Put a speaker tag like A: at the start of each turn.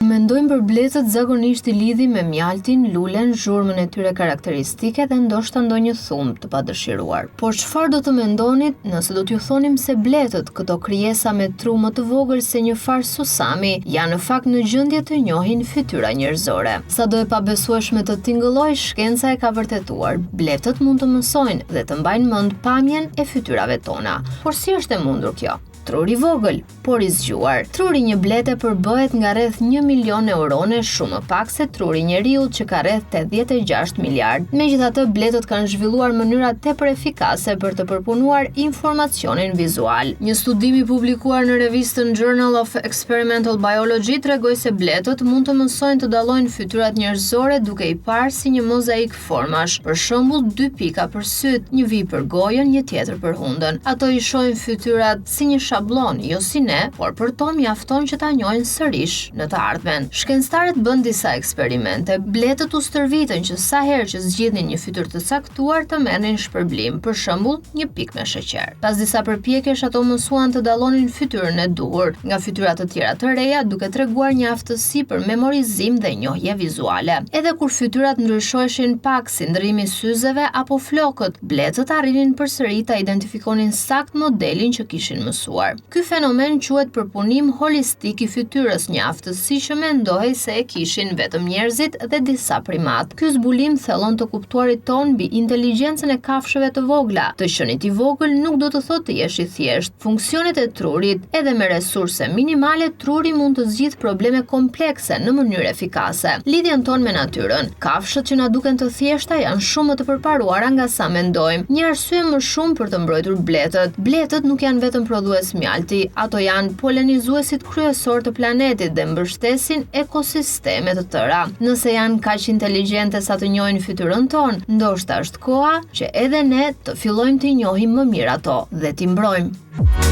A: Mendojmë për bletët zakonisht i lidhi me mjaltin, lulen, zhurmën e tyre karakteristike dhe ndoshta ndonjë thumë të padëshiruar. Por çfarë do të mendonit nëse do t'ju thonim se bletët, këto krijesa me tru më të vogël se një far susami, janë në fakt në gjendje të njohin fytyra njerëzore. Sado e pabesueshme të tingëlloj, shkenca e ka vërtetuar. Bletët mund të mësojnë dhe të mbajnë mend pamjen e fytyrave tona. Por si është e mundur kjo? Truri vogël, por i zgjuar. Truri një blete përbëhet nga rreth 1 milion neurone, shumë më pak se truri njeriut që ka rreth 86 miliard. Megjithatë, bletët kanë zhvilluar mënyra tepër efikase për të përpunuar informacionin vizual. Një studim i publikuar në revistën Journal of Experimental Biology tregoi se bletët mund të mësojnë të dallojnë fytyrat njerëzore duke i parë si një mozaik formash. Për shembull, 2 pika për syt, një vi për gojën, një tjetër për hundën. Ato i shohin fytyrat si një shablon, jo si ne, por për to mjafton që ta njohin sërish në të ardhmen. Shkencëtarët bën disa eksperimente. Bletët u stërvitën që sa herë që zgjidhnin një fytyrë të caktuar të merrnin shpërblim, për shembull, një pikë me sheqer. Pas disa përpjekjesh ato mësuan të dallonin fytyrën e duhur nga fytyra të tjera të reja, duke treguar një aftësi për memorizim dhe njohje vizuale. Edhe kur fytyrat ndryshoheshin pak si ndrrimi i syzeve apo flokët, bletët arrinin përsëri ta identifikonin sakt modelin që kishin mësuar. Ky fenomen quhet përpunim holistik i fytyrës, një aftësi që mendohej se e kishin vetëm njerëzit dhe disa primat. Ky zbulim thellon të kuptuarit ton mbi inteligjencën e kafshëve të vogla. Të qenit i vogël nuk do të thotë të jesh i thjesht. Funksionet e trurit, edhe me resurse minimale, truri mund të zgjidh probleme komplekse në mënyrë efikase. Lidhjen ton me natyrën. Kafshët që na duken të thjeshta janë shumë më të përparuara nga sa mendojmë. Një arsye më shumë për të mbrojtur bletët. Bletët nuk janë vetëm prodhues mjalti, ato janë polenizuesit kryesor të planetit dhe mbështesin ekosisteme të tëra. Nëse janë kaq inteligjente sa të njohin fytyrën tonë, ndoshta është koha që edhe ne të fillojmë të njohim më mirë ato dhe t'i mbrojmë.